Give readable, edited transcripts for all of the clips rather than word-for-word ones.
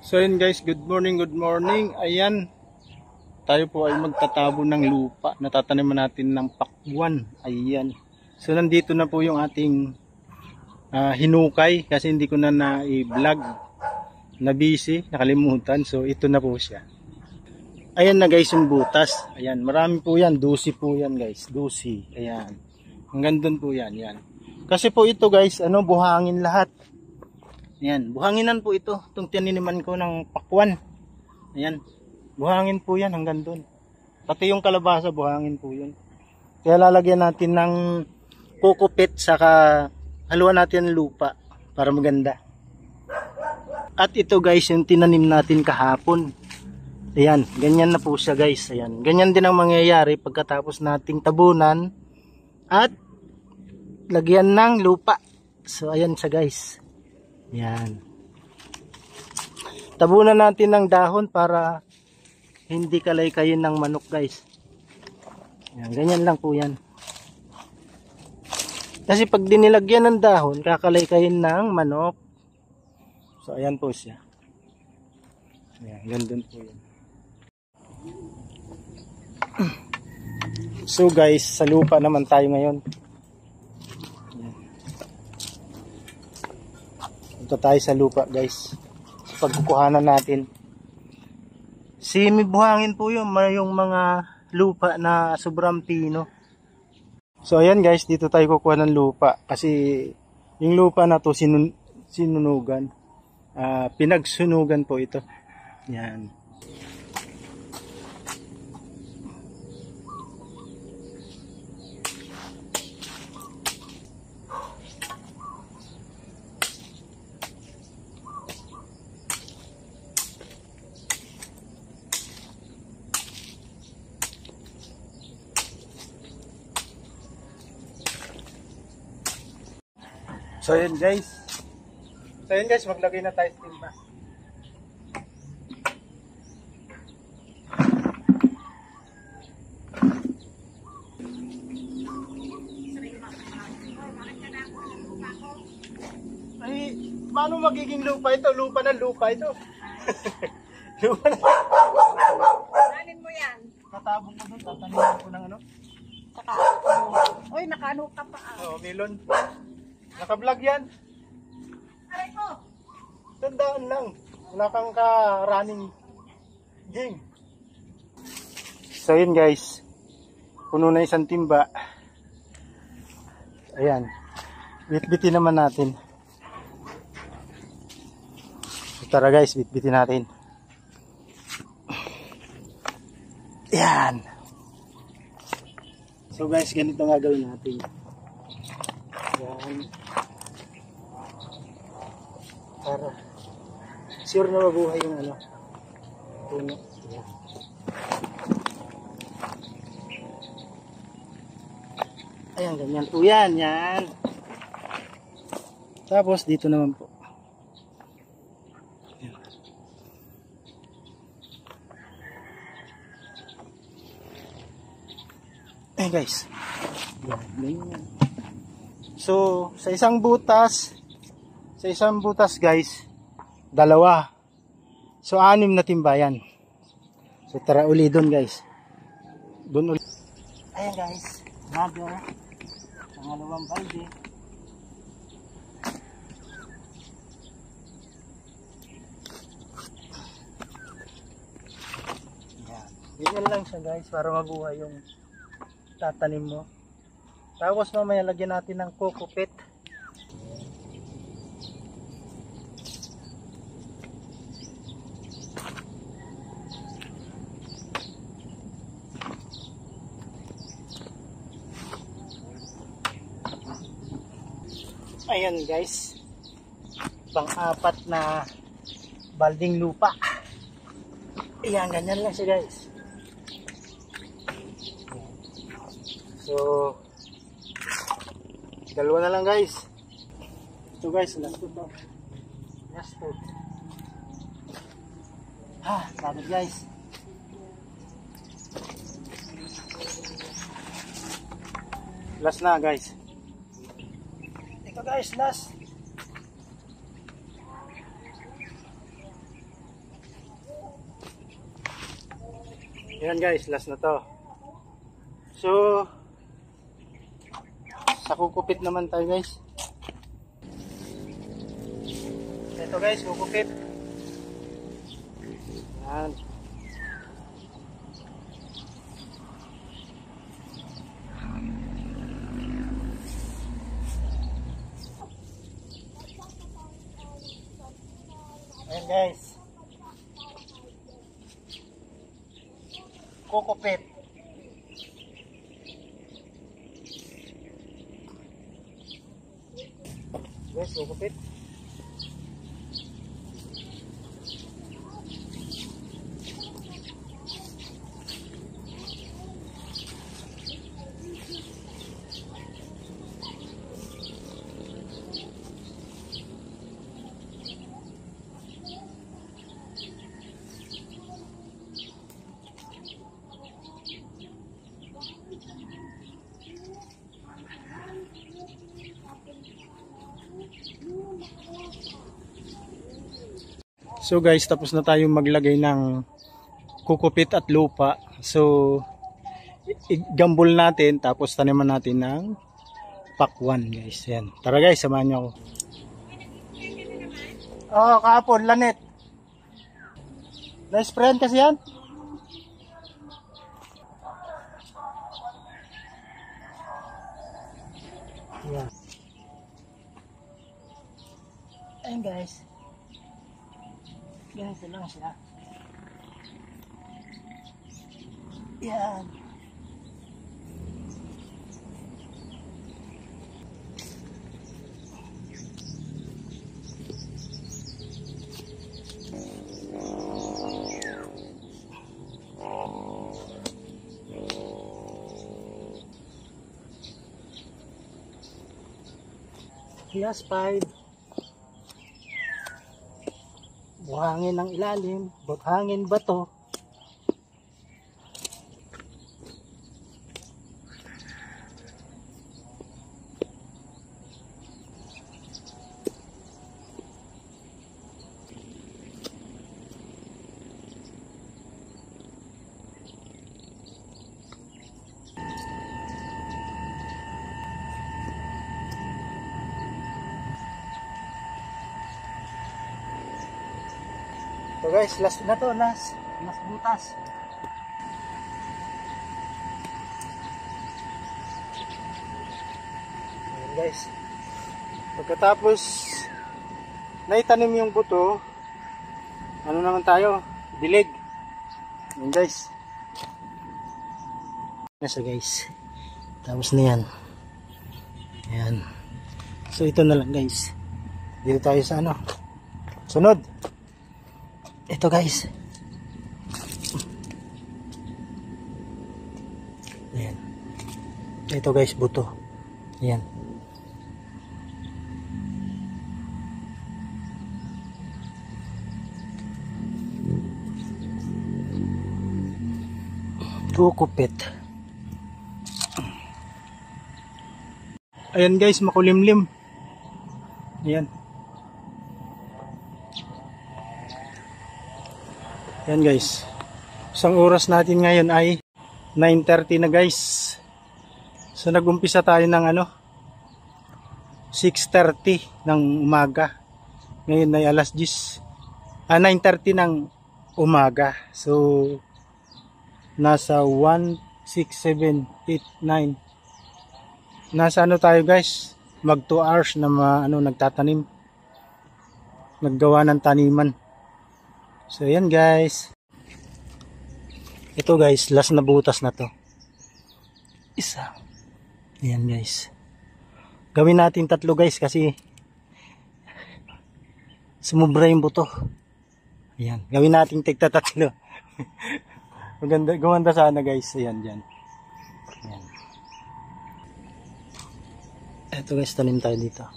So yun guys, good morning, good morning. Ayan, tayo po ay magtatabo ng lupa. Natataniman natin ng pakwan. Ayan. So nandito na po yung ating hinukay kasi hindi ko na na-vlog. Na busy, nakalimutan. So ito na po siya. Ayan na guys yung butas. Ayan, marami po yan. 12 po yan guys. 12. Ayan. Hanggang doon po yan. Yan. Kasi po ito guys, buhangin lahat. Ayan, buhanginan po ito. Itong tininiman ko ng pakwan. Ayan, buhangin po yan hanggang doon. Pati yung kalabasa, buhangin po yun. Kaya lalagyan natin ng kukupit, saka haluan natin ng lupa para maganda. At ito guys, yung tinanim natin kahapon. Ayan, ganyan na po siya guys. Ayan, ganyan din ang mangyayari pagkatapos nating tabunan at lagyan ng lupa. So ayan siya guys. Yan. Tabunan natin ng dahon para hindi kalay-kayin ng manok guys. Yan, ganyan lang po yan. Kasi pag dinilagyan ng dahon, kakalay-kayin ng manok. So ayan po siya. Yan, gandun po yan. So guys, sa lupa naman tayo ngayon. Punta tayo sa lupa guys. Pagkukuhanan natin. May buhangin po yung mga lupa na sobrang pino. So ayan guys, dito tayo kukuha ng lupa. Kasi yung lupa na to sinunugan. Pinagsunugan po ito. Yan. So yun guys. Maglagay na tayo sa timba. Ay, paano magiging lupa ito? Lupa na lupa ito. Lupa na. Alin mo yan? Tatabong ko doon, tataniman ko ng Saka, oy, nakaano ka pa melon. Naka-vlog yan. Aray ko! Tandaan lang. Wala kang ka-running game. So yun guys. Puno na isang timba. Ayan. Bitbitin naman natin. So, tara guys, bitbitin natin. Ayan. So guys, ganito nga gawin natin. Ayan. Para sure na mabuhay yung puno. Ayan. Ayan, ganyan po yan. Yan. Tapos dito naman po. Ayan. Ayan guys. Ayan. So, sa isang butas guys, 2. So, 6 na timbayan. So, tara uli doon guys. Doon uli. Ayan guys, another pangalawang balde. Ganyan lang siya guys para mabuhay yung tatanim mo. Tapos mamaya lagyan natin ng kukupit. Ayan guys, pang-4 na balding lupa. Ayan, ganyan lang siya guys. So 2 na lang guys. Ito guys, last 2 to. Last 2. Sabit guys. Last na guys. Ito guys, last. Ayan guys, last na to. So, sa kukupit naman tayo guys. Ito guys, kukupit. Ayan. Ayan guys. Kukupit. Guys, kukupit. So guys, tapos na tayong maglagay ng kukupit at lupa. So, igambol natin, tapos taniman natin ng pakwan guys. Yan. Tara guys, samahan niyo ako. Oo, kahapon, Lanet. Nice friend kasi yan. Yan. Ayun guys. Ganito lang siya. Yan. Yes, 5. Buhangin ng ilalim, buhangin bato. So guys, last na to, last butas. Ayan guys. Pagkatapos naitanim yung buto, ano naman tayo? Dilig. Ayan guys. Nasa guys. Tapos na yan. Ayan. So ito na lang guys. Dito tayo sa ano. Sunod. Ito guys. Ayan. Ito guys, buto. Ayan. Kukupit. Ayan guys, makulimlim. Ayan. Yan guys. Isang oras natin ngayon ay 9:30 na guys. So nag-umpisa tayo ng ano 6:30 ng umaga. Ngayon ay alas 10. 9:30 ng umaga. So nasa 1, 6, 7, 8, 9. Nasa ano tayo guys? Mag 2 hours na nagtatanim. Naggawa ng taniman. So yan guys. Ito guys, last na butas na to. Isa. Ayan guys. Gawin natin 3 guys kasi sumubra yung buto. Ayan. Gawin natin tigta 3. Maganda, gumanda sana guys. Ayan dyan. Ayan. Ito guys, tanim tayo dito.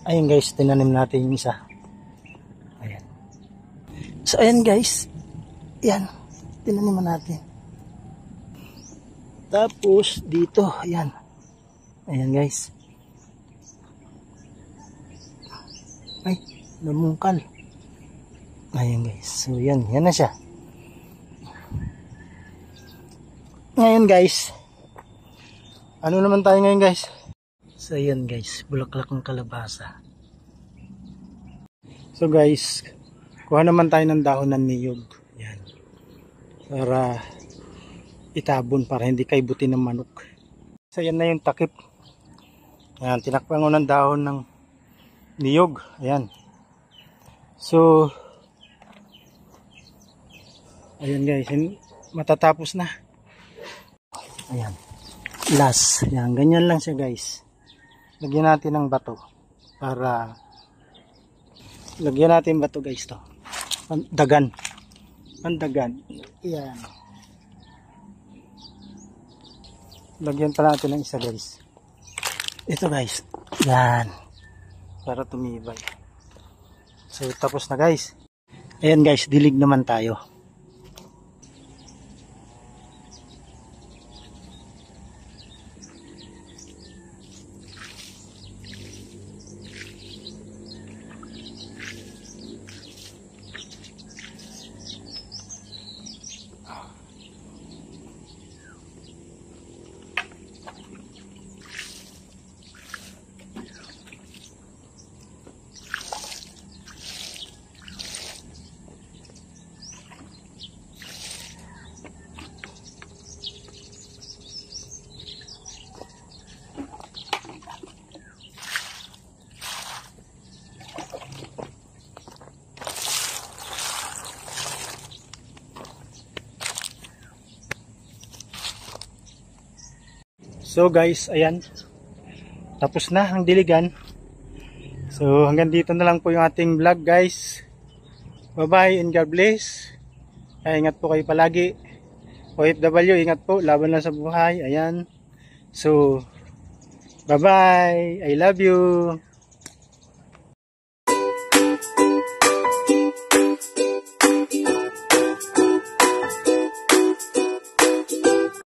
Ayun guys, tinanim natin yung isa. Ayan. So ayan guys. Ayan. Tinaniman natin. Tapos dito. Ayan. Ayan guys. Ay, namungkal. Ayan guys. So yan na siya. Ngayon guys, ano naman tayo ngayon guys? So yan guys, bulaklak ng kalabasa. So guys, kuha naman tayo ng dahon ng niyog. Yan. Para itabon, para hindi kaibutin ng manok. So yan na yung takip. Ayan, tinakpan ko ng dahon ng niyog. Ayan. So ayan guys, matatapos na. Ayan. Last. Ayan, ganyan lang siya guys. Lagyan natin ng bato. Para lagyan natin bato guys to. Dagan. Pandagan. Ayan. Lagyan pa natin ng isa guys. Ito guys. Ayan. Para tumibay. So tapos na guys. Ayan guys, dilig naman tayo. So guys, ayan. Tapos na ang diligan. So hanggang dito na lang po yung ating vlog guys. Bye bye and God bless. Ay, ingat po kayo palagi. OFW, ingat po. Laban lang sa buhay. Ayan. So, bye bye. I love you.